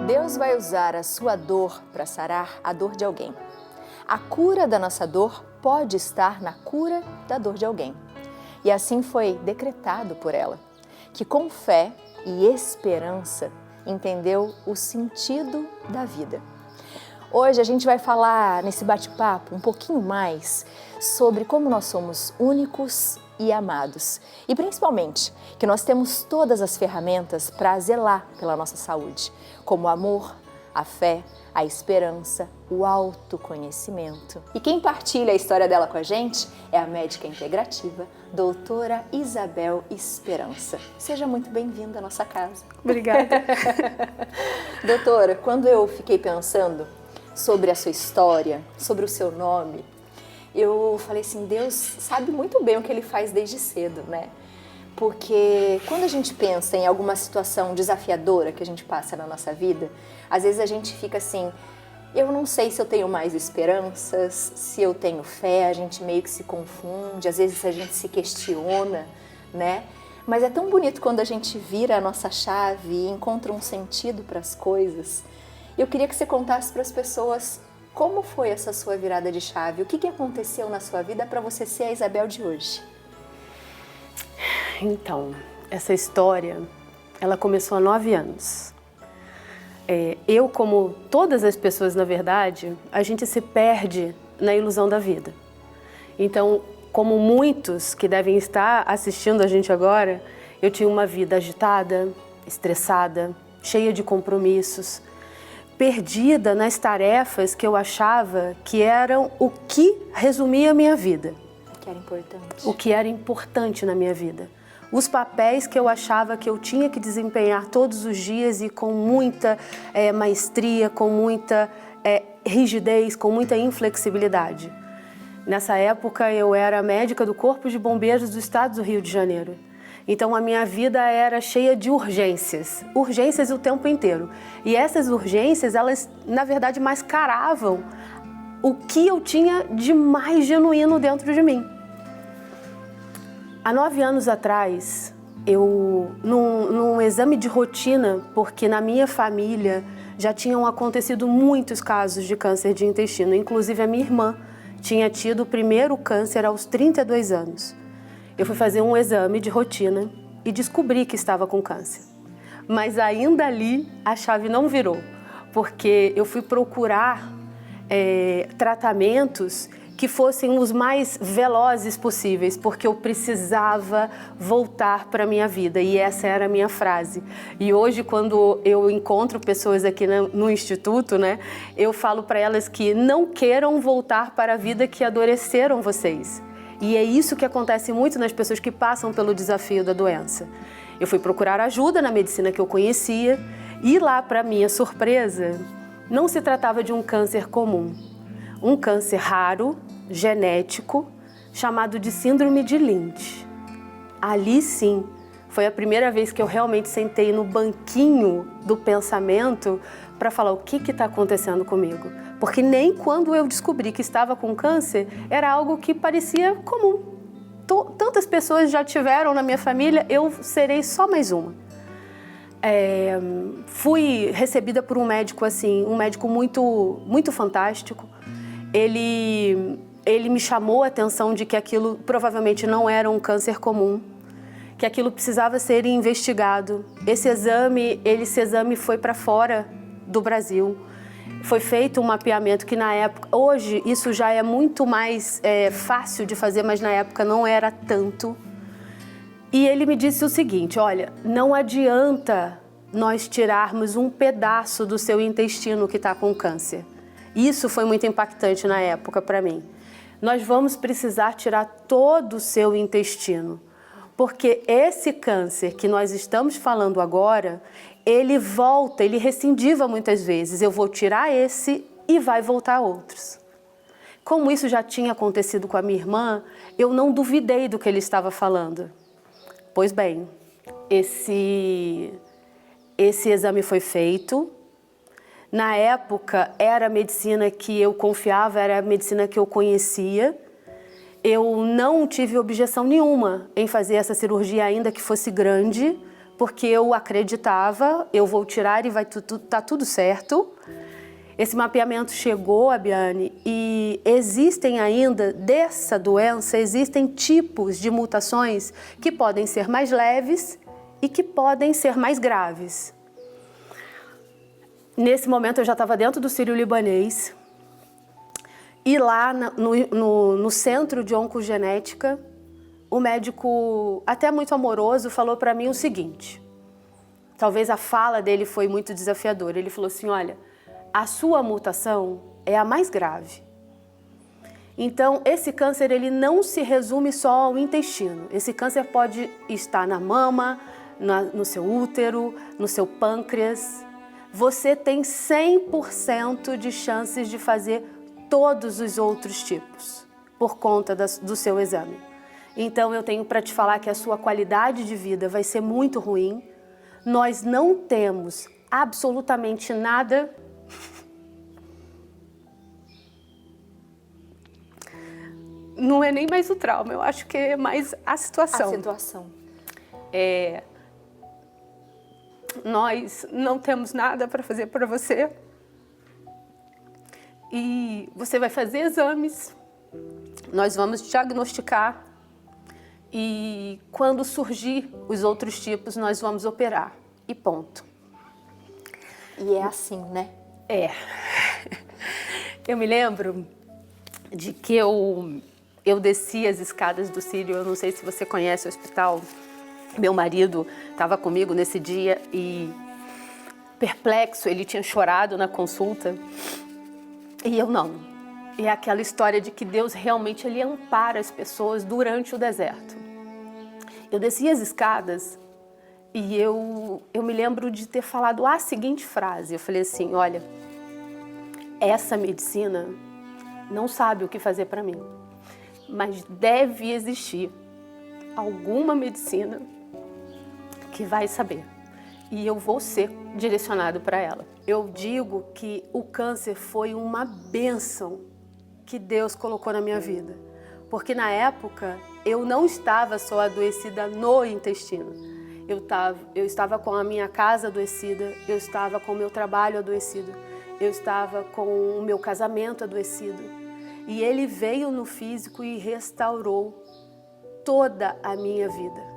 Deus vai usar a sua dor para sarar a dor de alguém. A cura da nossa dor pode estar na cura da dor de alguém. E assim foi decretado por ela, que com fé e esperança entendeu o sentido da vida. Hoje a gente vai falar nesse bate-papo um pouquinho mais sobre como nós somos únicos e amados. E principalmente que nós temos todas as ferramentas para zelar pela nossa saúde, como o amor, a fé, a esperança, o autoconhecimento. E quem partilha a história dela com a gente é a médica integrativa, doutora Isabel Esperança. Seja muito bem-vinda à nossa casa. Obrigada. Doutora, quando eu fiquei pensando sobre a sua história, sobre o seu nome, eu falei assim, Deus sabe muito bem o que Ele faz desde cedo, né? Porque quando a gente pensa em alguma situação desafiadora que a gente passa na nossa vida, às vezes a gente fica assim, eu não sei se eu tenho mais esperanças, se eu tenho fé, a gente meio que se confunde, às vezes a gente se questiona, né? Mas é tão bonito quando a gente vira a nossa chave e encontra um sentido para as coisas. Eu queria que você contasse para as pessoas como foi essa sua virada de chave, o que aconteceu na sua vida para você ser a Isabel de hoje? Então, essa história, ela começou há 9 anos. Eu, como todas as pessoas, na verdade, a gente se perde na ilusão da vida. Então, como muitos que devem estar assistindo a gente agora, eu tinha uma vida agitada, estressada, cheia de compromissos, perdida nas tarefas que eu achava que eram o que resumia a minha vida. O que era importante. O que era importante na minha vida. Os papéis que eu achava que eu tinha que desempenhar todos os dias e com muita maestria, com muita rigidez, com muita inflexibilidade. Nessa época eu era médica do Corpo de Bombeiros do Estado do Rio de Janeiro. Então a minha vida era cheia de urgências o tempo inteiro. E essas urgências, elas na verdade mascaravam o que eu tinha de mais genuíno dentro de mim. Há 9 anos atrás, eu, num exame de rotina, porque na minha família já tinham acontecido muitos casos de câncer de intestino, inclusive a minha irmã tinha tido o primeiro câncer aos 32 anos. Eu fui fazer um exame de rotina e descobri que estava com câncer. Mas ainda ali a chave não virou, porque eu fui procurar tratamentos que fossem os mais velozes possíveis, porque eu precisava voltar para a minha vida, e essa era a minha frase. E hoje, quando eu encontro pessoas aqui no Instituto, né, eu falo para elas que não queiram voltar para a vida que adoeceram vocês. E é isso que acontece muito nas pessoas que passam pelo desafio da doença. Eu fui procurar ajuda na medicina que eu conhecia, e lá, para minha surpresa, não se tratava de um câncer comum. Um câncer raro, genético, chamado de síndrome de Lynch. Ali sim, foi a primeira vez que eu realmente sentei no banquinho do pensamento para falar o que está acontecendo comigo. Porque nem quando eu descobri que estava com câncer, era algo que parecia comum. Tantas pessoas já tiveram na minha família, eu serei só mais uma. Fui recebida por um médico assim, um médico muito, muito fantástico. Ele me chamou a atenção de que aquilo provavelmente não era um câncer comum, que aquilo precisava ser investigado. Esse exame foi para fora do Brasil. Foi feito um mapeamento que na época, hoje isso já é muito mais fácil de fazer, mas na época não era tanto. E ele me disse o seguinte, olha, não adianta nós tirarmos um pedaço do seu intestino que está com câncer. Isso foi muito impactante na época para mim. Nós vamos precisar tirar todo o seu intestino, porque esse câncer que nós estamos falando agora, ele volta, ele recidiva muitas vezes. Eu vou tirar esse e vai voltar outros. Como isso já tinha acontecido com a minha irmã, eu não duvidei do que ele estava falando. Pois bem, esse exame foi feito. Na época, era a medicina que eu confiava, era a medicina que eu conhecia. Eu não tive objeção nenhuma em fazer essa cirurgia, ainda que fosse grande, porque eu acreditava, eu vou tirar e vai tá tudo certo. Esse mapeamento chegou, Abiane, e existem ainda, dessa doença, existem tipos de mutações que podem ser mais leves e que podem ser mais graves. Nesse momento eu já estava dentro do Sírio-Libanês e lá no centro de oncogenética, o médico, até muito amoroso, falou para mim o seguinte, talvez a fala dele foi muito desafiadora, ele falou assim, olha, a sua mutação é a mais grave. Então, esse câncer ele não se resume só ao intestino. Esse câncer pode estar na mama, no seu útero, no seu pâncreas. Você tem 100% de chances de fazer todos os outros tipos, por conta do seu exame. Então, eu tenho para te falar que a sua qualidade de vida vai ser muito ruim. Nós não temos absolutamente nada. Não é nem mais o trauma, eu acho que é mais a situação. A situação. Nós não temos nada para fazer para você. E você vai fazer exames, nós vamos diagnosticar e quando surgir os outros tipos, nós vamos operar. E ponto. E é assim, né? É. Eu me lembro de que eu desci as escadas do Sírio, eu não sei se você conhece o hospital. Meu marido estava comigo nesse dia e perplexo, ele tinha chorado na consulta e eu não. E é aquela história de que Deus realmente ele ampara as pessoas durante o deserto. Eu desci as escadas e eu me lembro de ter falado a seguinte frase, eu falei assim, olha, essa medicina não sabe o que fazer para mim, mas deve existir alguma medicina que vai saber e eu vou ser direcionado para ela. Eu digo que o câncer foi uma bênção que Deus colocou na minha vida, porque na época eu não estava só adoecida no intestino, eu estava com a minha casa adoecida, eu estava com o meu trabalho adoecido, eu estava com o meu casamento adoecido e Ele veio no físico e restaurou toda a minha vida.